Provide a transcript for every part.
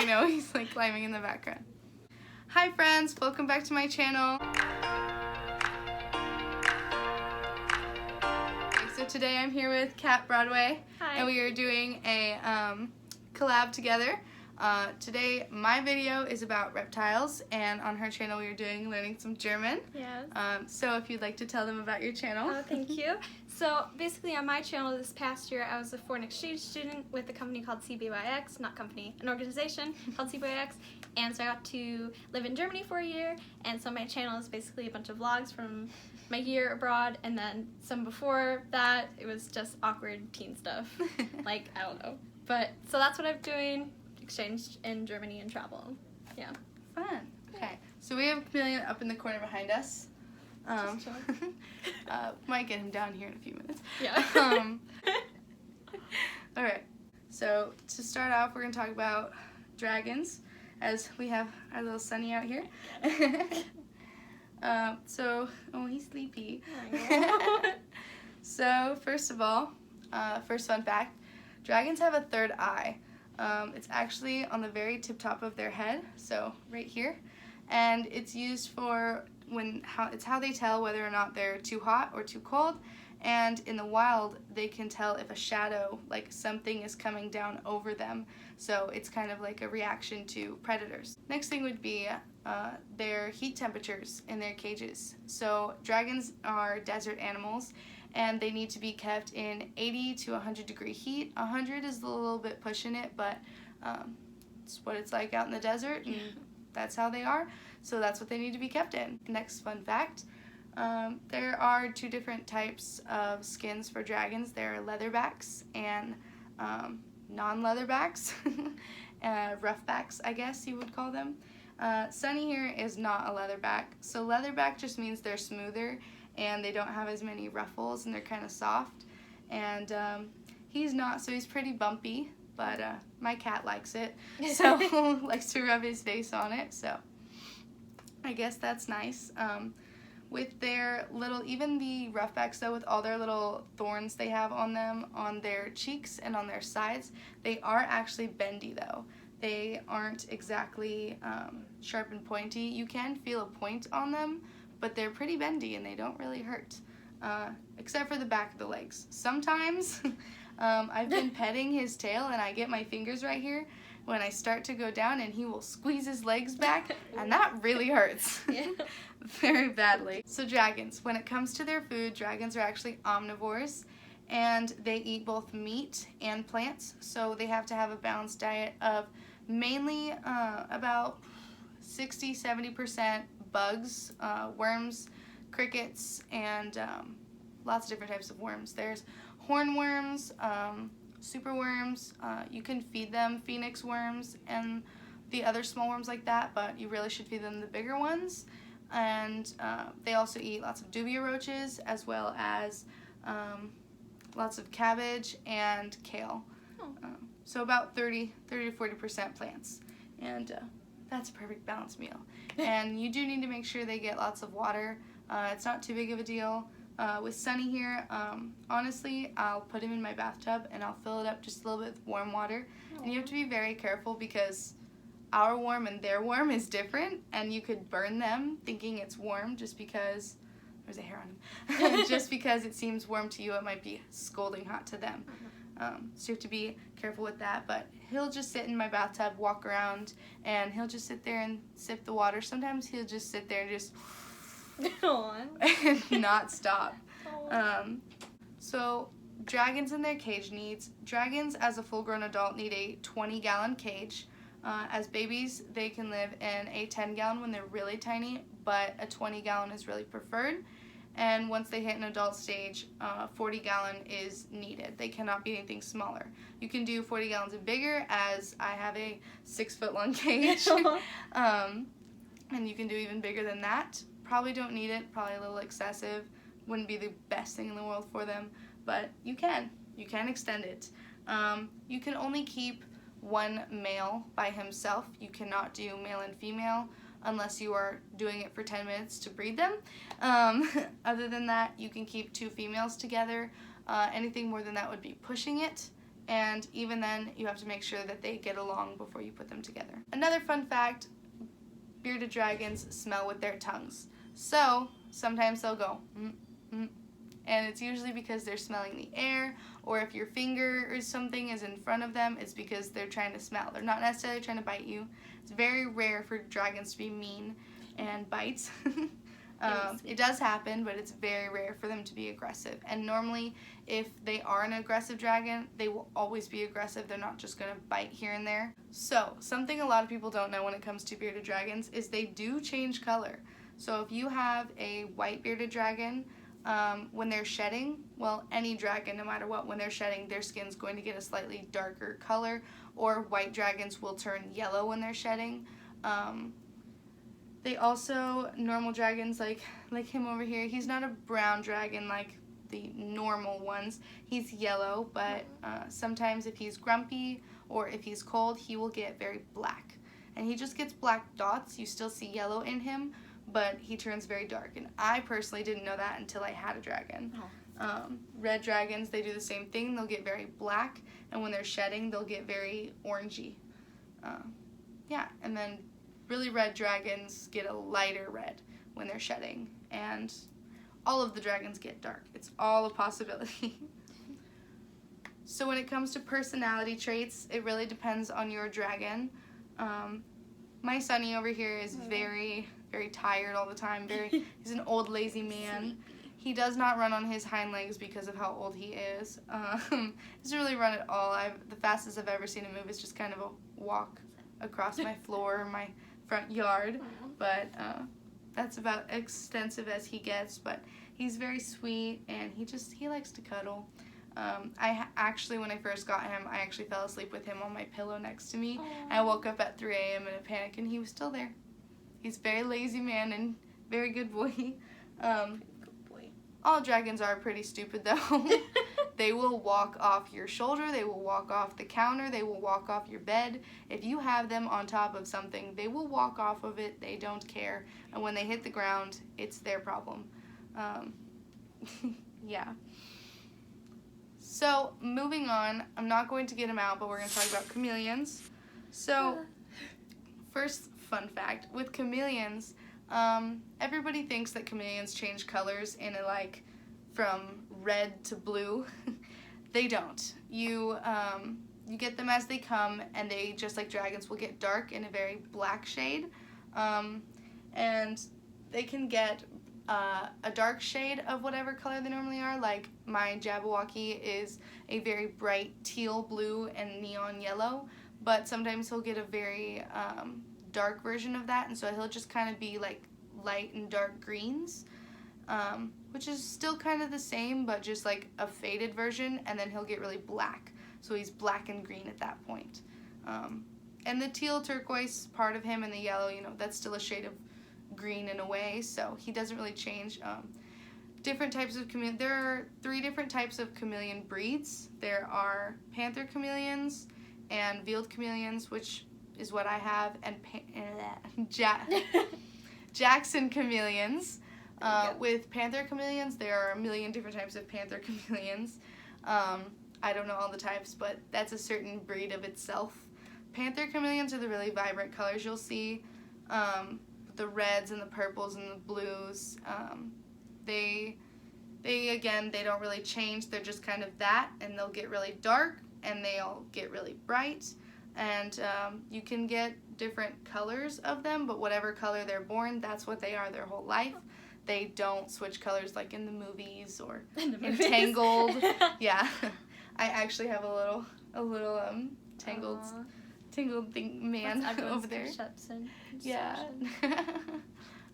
I know, he's like climbing in the background. Hi friends, welcome back to my channel. Okay, so today I'm here with Kat Broadway. Hi. And we are doing a collab together. Today my video is about reptiles, and on her channel we are learning some German. Yes. So if you'd like to tell them about your channel. Oh, thank you. So basically on my channel this past year I was a foreign exchange student with a company called CBYX, not company, an organization called CBYX, and so I got to live in Germany for a year, and so my channel is basically a bunch of vlogs from my year abroad, and then some before that it was just awkward teen stuff. Like, I don't know. But, so that's what I'm doing, exchange in Germany and travel. Yeah. Fun. Okay, so we have Chameleon up in the corner behind us. Might get him down here in a few minutes. Yeah. Alright, so to start off we're going to talk about dragons, as we have our little Sunny out here. Oh, he's sleepy. So first of all, first fun fact, dragons have a third eye. It's actually on the very tip top of their head, so right here, and it's used for it's how they tell whether or not they're too hot or too cold, and in the wild they can tell if a shadow, like something, is coming down over them, so it's kind of like a reaction to predators. Next thing would be their heat temperatures in their cages. So dragons are desert animals, and they need to be kept in 80 to 100 degree heat. 100 is a little bit pushing it, but it's what it's like out in the desert, and that's how they are, so that's what they need to be kept in. Next fun fact, there are two different types of skins for dragons. There are leatherbacks and non-leatherbacks, roughbacks I guess you would call them. Sunny here is not a leatherback, so leatherback just means they're smoother and they don't have as many ruffles and they're kind of soft, and he's not, so he's pretty bumpy, but my cat likes it, so likes to rub his face on it, so I guess that's nice. With their little, even the roughbacks though, with all their little thorns they have on them, on their cheeks and on their sides, they are actually bendy though. They aren't exactly sharp and pointy. You can feel a point on them, but they're pretty bendy and they don't really hurt, except for the back of the legs. Sometimes I've been petting his tail and I get my fingers right here when I start to go down, and he will squeeze his legs back, and that really hurts. Yeah. Very badly. So dragons, when it comes to their food, dragons are actually omnivores, and they eat both meat and plants, so they have to have a balanced diet of mainly about 60-70% bugs, worms, crickets, and lots of different types of worms. There's hornworms, superworms, you can feed them phoenix worms and the other small worms like that, but you really should feed them the bigger ones. And they also eat lots of dubia roaches, as well as lots of cabbage and kale. So about 30 to 40% plants, and that's a perfect balanced meal. And you do need to make sure they get lots of water. It's not too big of a deal. With Sunny here, honestly, I'll put him in my bathtub and I'll fill it up just a little bit with warm water. And you have to be very careful because our warm and their warm is different, and you could burn them thinking it's warm just because there's a hair on him. Just because it seems warm to you, it might be scalding hot to them. So you have to be careful with that, but he'll just sit in my bathtub, walk around, and he'll just sit there and sip the water. Sometimes he'll just sit there and just and not stop. So dragons and their cage needs. Dragons as a full-grown adult need a 20-gallon cage. As babies, they can live in a 10-gallon when they're really tiny, but a 20-gallon is really preferred. And once they hit an adult stage, 40-gallon is needed. They cannot be anything smaller. You can do 40 gallons and bigger, as I have a 6-foot-long cage. And you can do even bigger than that. Probably don't need it, probably a little excessive. Wouldn't be the best thing in the world for them, but you can extend it. You can only keep one male by himself. You cannot do male and female unless you are doing it for 10 minutes to breed them. Other than that, you can keep 2 females together. Anything more than that would be pushing it, and even then you have to make sure that they get along before you put them together. Another fun fact, bearded dragons smell with their tongues. So sometimes they'll go and it's usually because they're smelling the air, or if your finger or something is in front of them, it's because they're trying to smell. They're not necessarily trying to bite you. It's very rare for dragons to be mean and bite. It does happen, but it's very rare for them to be aggressive. And normally, if they are an aggressive dragon, they will always be aggressive. They're not just going to bite here and there. So, something a lot of people don't know when it comes to bearded dragons is they do change color. So if you have a white bearded dragon, when they're shedding, well, any dragon, no matter what, when they're shedding, their skin's going to get a slightly darker color, or white dragons will turn yellow when they're shedding. They also, normal dragons, like him over here, he's not a brown dragon like the normal ones. He's yellow, but sometimes if he's grumpy or if he's cold, he will get very black. And he just gets black dots. You still see yellow in him, but he turns very dark. And I personally didn't know that until I had a dragon. Red dragons, they do the same thing. They'll get very black, and when they're shedding, they'll get very orangey. Yeah, and then really red dragons get a lighter red when they're shedding, and all of the dragons get dark. It's all a possibility. So when it comes to personality traits, it really depends on your dragon. My Sunny over here is very, very tired all the time. He's an old lazy man. He does not run on his hind legs because of how old he is. He doesn't really run at all. The fastest I've ever seen him move is just kind of a walk across my floor or my front yard. But that's about extensive as he gets. But he's very sweet, and he likes to cuddle. Actually, when I first got him, I actually fell asleep with him on my pillow next to me. I woke up at 3 a.m. in a panic, and he was still there. He's a very lazy man and very good boy. All dragons are pretty stupid, though. They will walk off your shoulder. They will walk off the counter. They will walk off your bed. If you have them on top of something, they will walk off of it. They don't care. And when they hit the ground, it's their problem. Yeah. So, moving on, I'm not going to get them out, but we're going to talk about chameleons. So, first fun fact, with chameleons, everybody thinks that chameleons change colors in from red to blue. They don't. You get them as they come, and they, just like dragons, will get dark in a very black shade. And they can get a dark shade of whatever color they normally are. Like my Jabberwocky is a very bright teal blue and neon yellow, but sometimes he'll get a very dark version of that, and so he'll just kind of be like light and dark greens, which is still kind of the same, but just like a faded version, and then he'll get really black, so he's black and green at that point. And the teal turquoise part of him and the yellow, that's still a shade of green in a way, so he doesn't really change. Different types of chameleon. There are 3 different types of chameleon breeds. There are panther chameleons and veiled chameleons, which is what I have, and Jackson chameleons. With panther chameleons, there are a million different types of panther chameleons. I don't know all the types, but that's a certain breed of itself. Panther chameleons are the really vibrant colors you'll see. The reds and the purples and the blues. They don't really change. They're just kind of that, and they'll get really dark, and they'll get really bright. And you can get different colors of them, but whatever color they're born, that's what they are their whole life. They don't switch colors like in the movies or in Tangled. Yeah, I actually have a little tangled thing man over there. Yeah.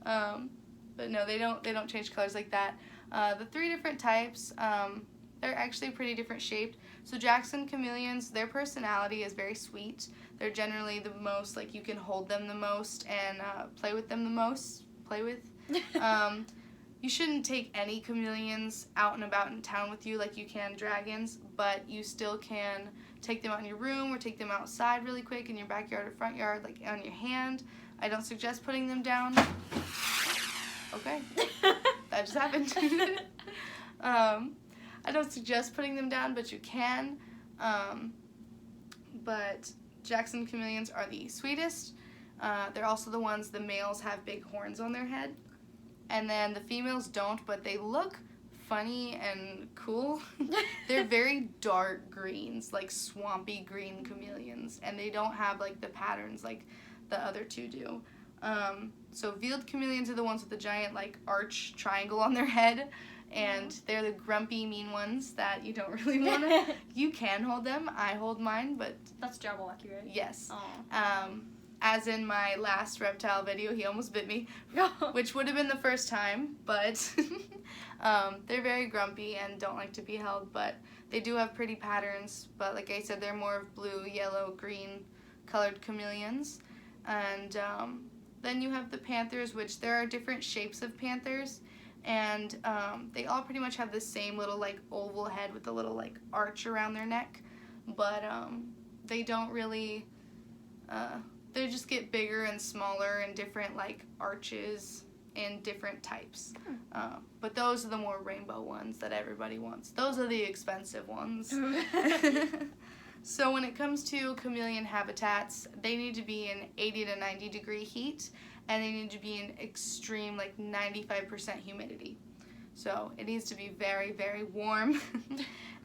But no, they don't change colors like that. The 3 different types, they're actually pretty different shaped. So Jackson chameleons, their personality is very sweet. They're generally the most, you can hold them the most and play with them the most. You shouldn't take any chameleons out and about in town with you like you can dragons, but you still can take them out in your room or take them outside really quick in your backyard or front yard, like on your hand. I don't suggest putting them down. Okay, that just happened. I don't suggest putting them down, but you can. But Jackson chameleons are the sweetest. They're also the ones, the males have big horns on their head. And then the females don't, but they look funny and cool. They're very dark greens, like swampy green chameleons. And they don't have like the patterns like the other two do. So veiled chameleons are the ones with the giant like arch triangle on their head. And they're the grumpy, mean ones that you don't really want to. You can hold them. I hold mine, but That's Jabberwocky, right? yes. Aw. As in my last reptile video, he almost bit me, which would have been the first time, but they're very grumpy and don't like to be held, but they do have pretty patterns, but like I said, they're more of blue, yellow, green colored chameleons. And then you have the panthers, which there are different shapes of panthers. And they all pretty much have the same little like oval head with a little like arch around their neck, but they don't really, they just get bigger and smaller and different like arches in different types. But those are the more rainbow ones that everybody wants. Those are the expensive ones. So when it comes to chameleon habitats, they need to be in 80 to 90 degree heat, and they need to be in extreme, like 95% humidity. So it needs to be very, very warm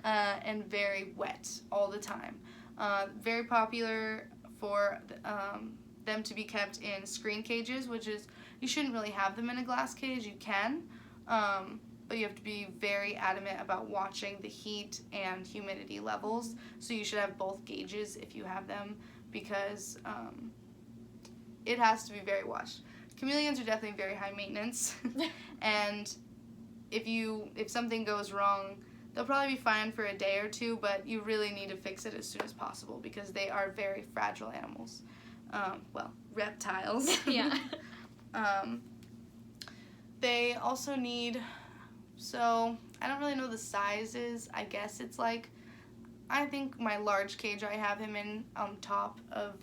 and very wet all the time. Very popular for them to be kept in screen cages, which is, you shouldn't really have them in a glass cage. You can, but you have to be very adamant about watching the heat and humidity levels. So you should have both gauges if you have them, because it has to be very watched. Chameleons are definitely very high maintenance, and if something goes wrong, they'll probably be fine for a day or two, but you really need to fix it as soon as possible because they are very fragile animals. Well, reptiles. Yeah. They also need, so I don't really know the sizes. I guess it's like, I think my large cage I have him in on top of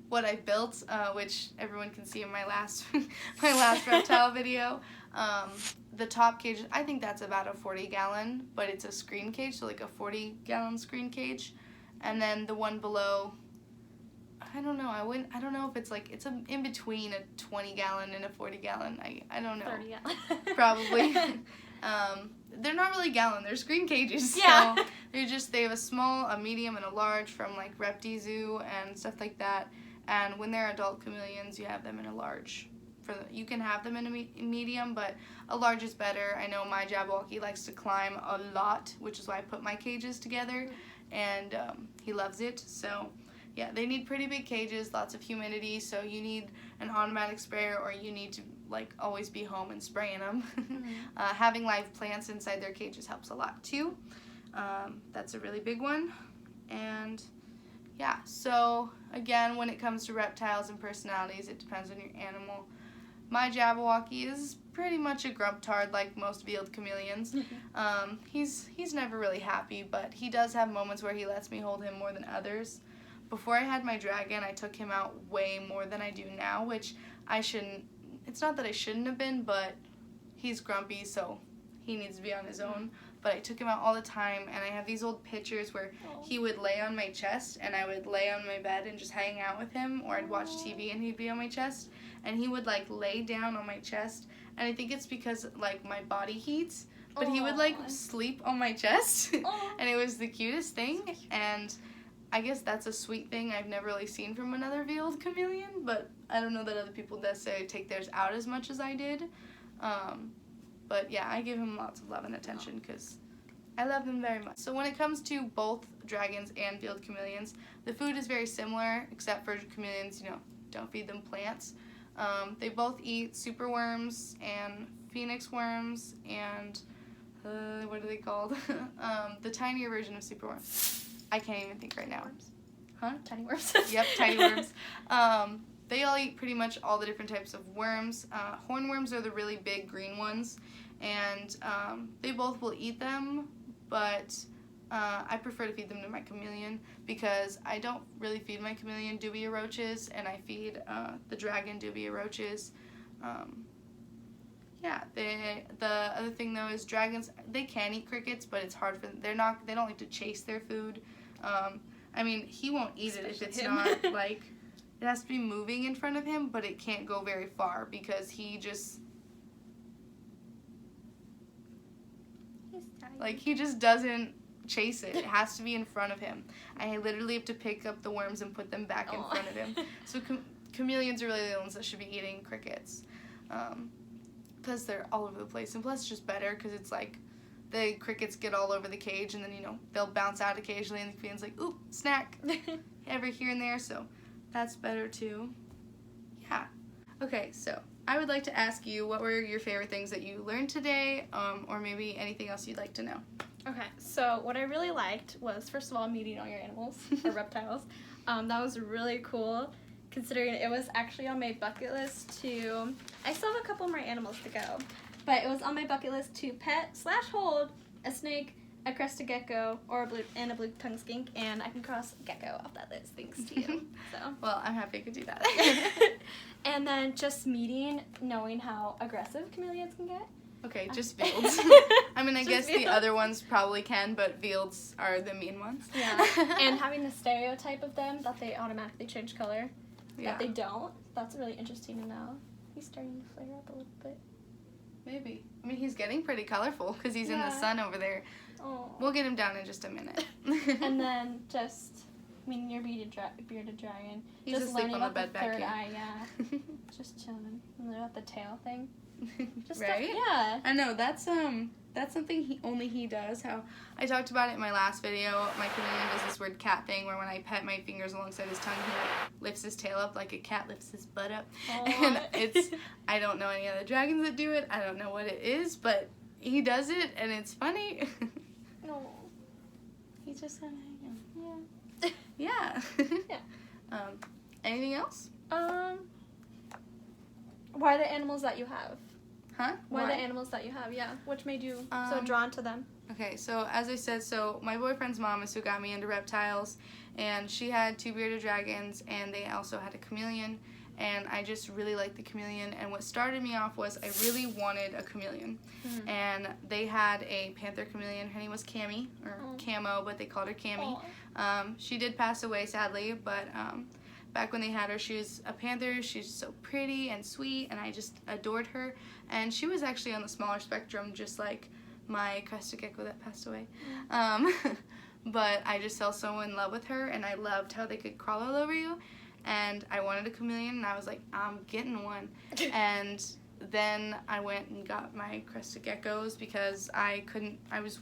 what I built, which everyone can see in my last reptile video. The top cage, I think that's about a 40-gallon, but it's a screen cage, so like a 40-gallon screen cage. And then the one below, I don't know. I don't know if it's like, it's in between a 20-gallon and a 40-gallon. I don't know. 30-gallon. Probably. They're not really gallon. They're screen cages. Yeah. So they have a small, a medium, and a large from like Repti Zoo and stuff like that. And when they're adult chameleons, you have them in a large. You can have them in a medium, but a large is better. I know my Jabberwocky likes to climb a lot, which is why I put my cages together, and he loves it. So yeah, they need pretty big cages, lots of humidity, so you need an automatic sprayer, or you need to like always be home and spraying them. Having live plants inside their cages helps a lot too. That's a really big one. And yeah, so again, when it comes to reptiles and personalities, it depends on your animal. My Jabberwocky is pretty much a grump-tard like most veiled chameleons. He's never really happy, but he does have moments where he lets me hold him more than others. Before I had my dragon, I took him out way more than I do now, which I shouldn't. It's not that I shouldn't have been, but he's grumpy, so he needs to be on his own. But I took him out all the time, and I have these old pictures where he would lay on my chest, and I would lay on my bed and just hang out with him, or I'd watch TV and he'd be on my chest, and he would like lay down on my chest, and I think it's because like my body heats, but he would like sleep on my chest, and it was the cutest thing. And I guess that's a sweet thing I've never really seen from another veiled chameleon, but I don't know that other people necessarily take theirs out as much as I did. But yeah, I give him lots of love and attention because I love him very much. So when it comes to both dragons and veiled chameleons, the food is very similar, except for chameleons, don't feed them plants. They both eat superworms and phoenix worms and, what are they called? The tinier version of superworms. I can't even think right now. Worms. Huh? Tiny worms. Yep, tiny worms. They all eat pretty much all the different types of worms. Hornworms are the really big green ones, and they both will eat them, but I prefer to feed them to my chameleon because I don't really feed my chameleon dubia roaches, and I feed the dragon dubia roaches. Yeah, the other thing though is dragons, they can eat crickets, but it's hard for them. They don't like to chase their food. I mean, he won't eat it if it's him. not like, it has to be moving in front of him, but it can't go very far because he just, he just doesn't chase it. It has to be in front of him. I literally have to pick up the worms and put them back in front of him. So chameleons are really the ones that should be eating crickets. Because they're all over the place, and plus it's just better because it's like the crickets get all over the cage, and then they'll bounce out occasionally, and the chameleon's like, ooh, snack, every here and there, so that's better too. Yeah. Okay, so I would like to ask you, what were your favorite things that you learned today, or maybe anything else you'd like to know? Okay, so what I really liked was, first of all, meeting all your animals, or reptiles. That was really cool, considering it was actually on my bucket list to, I still have a couple more animals to go, but it was on my bucket list to pet/hold a snake, a crested gecko, or a blue-tongued skink, and I can cross gecko off that list thanks to you. So. Well, I'm happy I could do that. And then just knowing how aggressive chameleons can get. Okay, just Veilds. I mean, I guess the other ones probably can, but Veilds are the mean ones. Yeah, and having the stereotype of them, that they automatically change color, that they don't, that's really interesting to know. He's starting to flare up a little bit. Maybe. I mean, he's getting pretty colorful because he's in the sun over there. Oh. We'll get him down in just a minute. And then just meeting your bearded dragon. He's just asleep on the bed back third here. eye, yeah. Just chilling. And then about the tail thing. Just right? Stuff, yeah. I know, that's something only he does. How I talked about it in my last video. My chameleon does this weird cat thing where when I pet my fingers alongside his tongue, he lifts his tail up like a cat lifts his butt up. And I don't know any other dragons that do it. I don't know what it is, but he does it and it's funny. No. He's just so Yeah. Yeah. Yeah. Anything else? Why the animals that you have? Huh? Why the animals that you have, yeah. Which made you so drawn to them? Okay, so as I said, my boyfriend's mom is who got me into reptiles, and she had 2 bearded dragons, and they also had a chameleon, and I just really liked the chameleon, and what started me off was I really wanted a chameleon, and they had a panther chameleon. Her name was Cammy, or Camo, but they called her Cammy. She did pass away, sadly, but back when they had her, she was a panther. She's so pretty and sweet, and I just adored her. And she was actually on the smaller spectrum, just like my crested gecko that passed away. But I just fell so in love with her, and I loved how they could crawl all over you. And I wanted a chameleon, and I was like, I'm getting one. And then I went and got my crested geckos because I was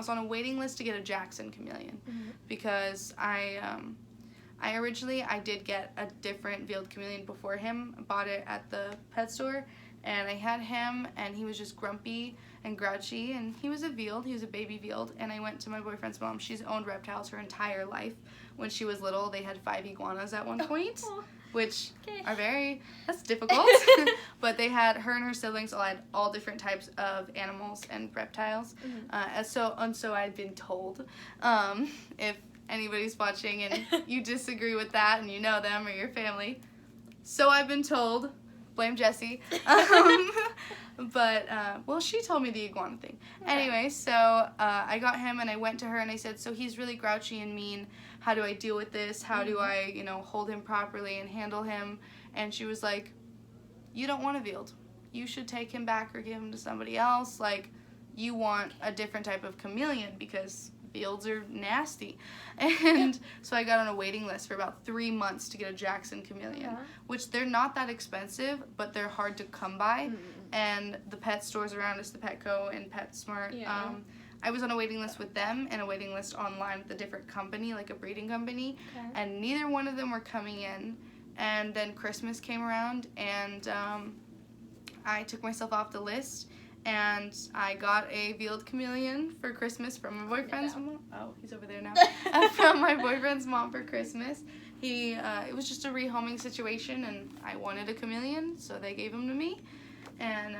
on a waiting list to get a Jackson chameleon because I originally did get a different veiled chameleon before him. I bought it at the pet store, and I had him, and he was just grumpy and grouchy, and he was a veiled. He was a baby veiled, and I went to my boyfriend's mom. She's owned reptiles her entire life. When she was little, they had 5 iguanas at one point, which are that's difficult. But they had, her and her siblings all had all different types of animals and reptiles. So I'd been told, if anybody's watching and you disagree with that and you know them or your family, so I've been told, blame Jessie. But well, she told me the iguana thing. Okay. Anyway, so I got him and I went to her and I said, so he's really grouchy and mean. How do I deal with this? How do I, hold him properly and handle him? And she was like, you don't want a veiled. You should take him back or give him to somebody else. Like, you want a different type of chameleon because veileds are nasty. And so I got on a waiting list for about 3 months to get a Jackson chameleon, which they're not that expensive, but they're hard to come by. And the pet stores around us, the Petco and PetSmart, I was on a waiting list with them and a waiting list online with a different company, like a breeding company, and neither one of them were coming in. And then Christmas came around, and I took myself off the list, and I got a veiled chameleon for Christmas from my boyfriend's mom. Oh, he's over there now. From my boyfriend's mom for Christmas. It was just a rehoming situation, and I wanted a chameleon, so they gave him to me. And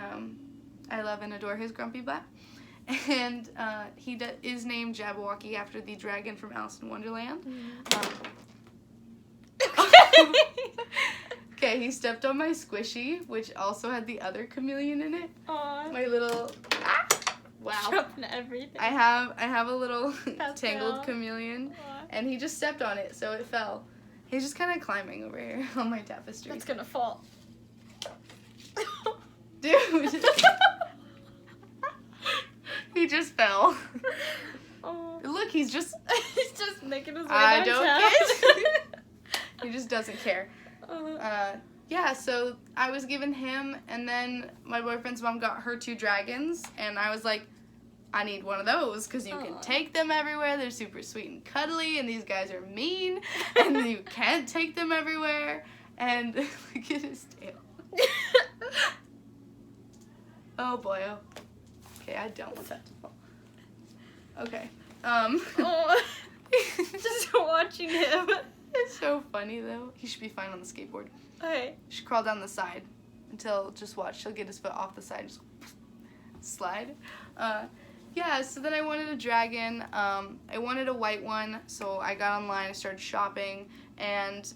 I love and adore his grumpy butt. And he is named Jabberwocky after the dragon from Alice in Wonderland. Okay, he stepped on my squishy, which also had the other chameleon in it. Aw. My little, wow. Dropping everything. I have a little That tangled fell. chameleon, Aw. and he just stepped on it, so it fell. He's just kind of climbing over here on my tapestry. That's gonna fall. Dude. He just fell. Oh. Look, he's just making his way I downtown. don't care. He just doesn't care. Uh, Yeah, so I was given him, and then my boyfriend's mom got her 2 dragons, and I was like, I need one of those, because you can Aw. take them everywhere. They're super sweet and cuddly, and these guys are mean, and you can't take them everywhere. And look at his tail. Oh boy, oh. Okay, I don't want that to fall. Okay. Oh. Just watching him. It's so funny though. He should be fine on the skateboard. Okay. He should crawl down the side until, just watch, he'll get his foot off the side, just slide. Yeah, so then I wanted a dragon. I wanted a white one, so I got online, I started shopping, and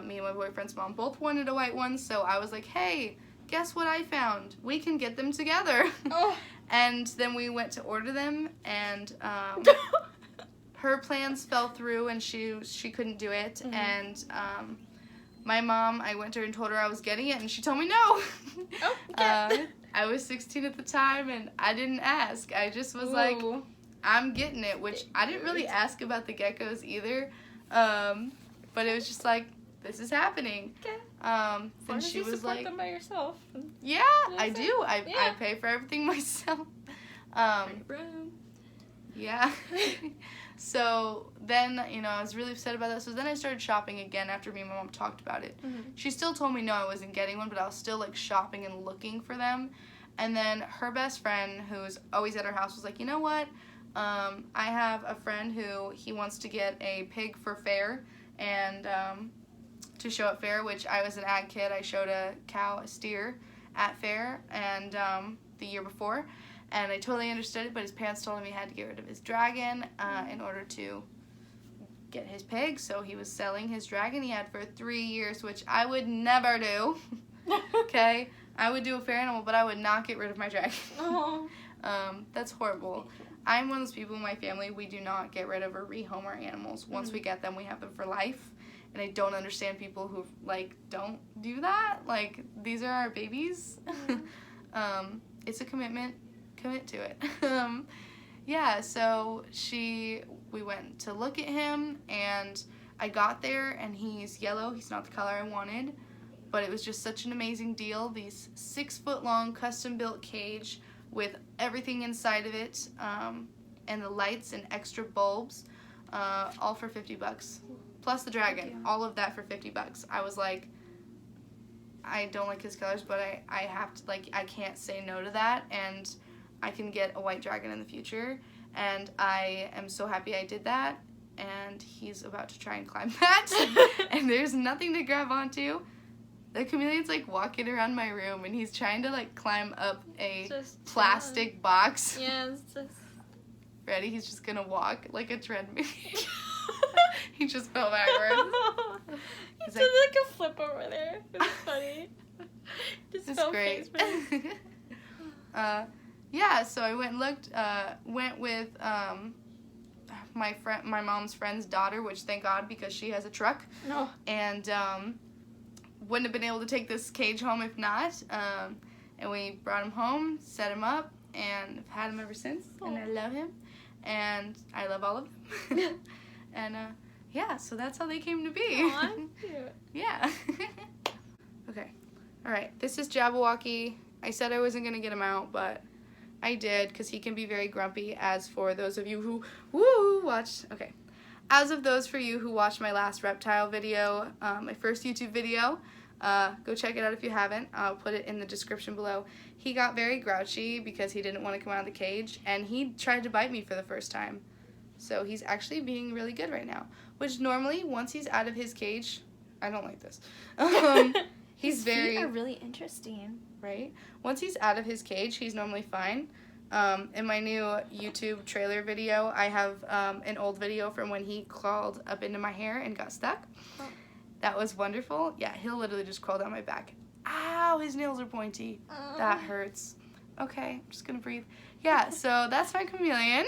me and my boyfriend's mom both wanted a white one, so I was like, hey, guess what I found? We can get them together. Oh. And then we went to order them, and her plans fell through, and she couldn't do it. Mhm. And my mom, I went to her and told her I was getting it, and she told me no. Oh, okay. I was 16 at the time, and I didn't ask. I just was like, Ooh. I'm getting it, which I didn't really ask about the geckos either. But it was just like, this is happening. Okay. Then As she you was support like, them by yourself. yeah, I That's do. it. I Yeah. pay for everything myself. Room. Yeah. So then, I was really upset about that. So then I started shopping again after me and my mom talked about it. Mhm. She still told me no, I wasn't getting one, but I was still like shopping and looking for them. And then her best friend, who's always at her house, was like, you know what? I have a friend who he wants to get a pig for fair and to show at fair, which I was an ag kid. I showed a steer at fair and the year before. And I totally understood it, but his parents told him he had to get rid of his dragon in order to get his pig. So he was selling his dragon he had for 3 years, which I would never do. Okay? I would do a fair animal, but I would not get rid of my dragon. Oh. That's horrible. I'm one of those people in my family, we do not get rid of or rehome our animals. Once we get them, we have them for life. And I don't understand people who, like, don't do that. Like, these are our babies. It's a commitment. Commit to it. Yeah, so we went to look at him, and I got there, and he's yellow. He's not the color I wanted, but it was just such an amazing deal. These 6-foot-long custom-built cage with everything inside of it, and the lights and extra bulbs, all for $50. Plus the dragon, all of that for $50. I was like, I don't like his colors, but I have to, like, I can't say no to that, and I can get a white dragon in the future, and I am so happy I did that, and he's about to try and climb that, and there's nothing to grab onto. The chameleon's, like, walking around my room, and he's trying to, like, climb up a plastic box. Yeah, it's just... Ready? He's just gonna walk like a treadmill. He just fell backwards. He He's did like a flip over there. It was funny. Just It's fell great. face first. Yeah, so I went and looked, went with my mom's friend's daughter, which thank God because she has a truck, No. and wouldn't have been able to take this cage home if not. And we brought him home, set him up, and I've had him ever since, and I love him, and I love all of them. And yeah, so that's how they came to be. Aw, cute. Yeah. Okay. All right. This is Jabberwocky. I said I wasn't going to get him out, but I did because he can be very grumpy, as for those of you who watched. Okay. As of those for you who watched my last reptile video, my first YouTube video, go check it out if you haven't. I'll put it in the description below. He got very grouchy because he didn't want to come out of the cage, and he tried to bite me for the first time. So he's actually being really good right now, which normally, once he's out of his cage, I don't like this. He's His very... feet are really interesting. Right? Once he's out of his cage, he's normally fine. In my new YouTube trailer video, I have an old video from when he crawled up into my hair and got stuck. Oh. That was wonderful. Yeah, he'll literally just crawl down my back. Ow, his nails are pointy. That hurts. Okay, I'm just gonna breathe. Yeah, so that's my chameleon.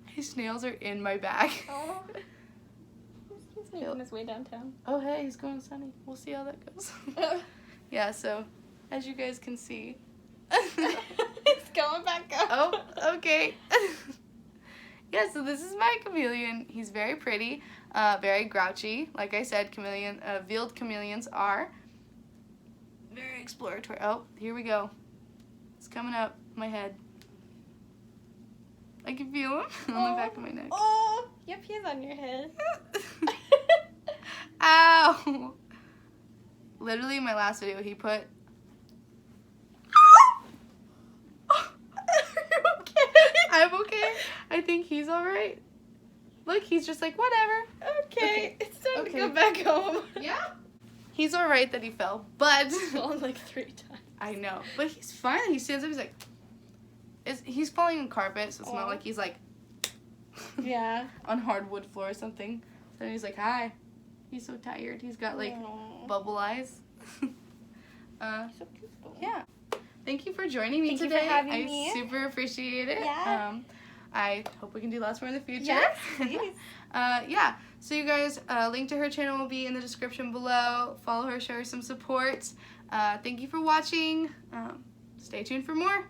His nails are in my back. Oh. He's making his way downtown. Oh, hey, he's going sunny. We'll see how that goes. Yeah, so as you guys can see. It's going back up. Oh, okay. Yeah, so this is my chameleon. He's very pretty, very grouchy. Like I said, veiled chameleons are very exploratory. Oh, here we go. It's coming up my head. I can feel him on the back of my neck. Oh, yep, he's on your head. Ow! Literally, in my last video, he put. I'm okay. I think he's alright. Look, he's just like, whatever. Okay. It's time to go back home. Yeah. He's alright that he fell, but. Fallen like 3 times. I know. But he's fine. He stands up, he's like. He's falling on carpet, so it's not like he's like. Yeah. On hardwood floor or something. So he's like, hi. He's so tired. He's got like bubble eyes. So cute. Yeah. Thank you for joining me today. Thank you for having me. I super appreciate it. Yeah. I hope we can do lots more in the future. Yes, please. Yeah. So you guys, link to her channel will be in the description below. Follow her, show her some support. Thank you for watching. Stay tuned for more.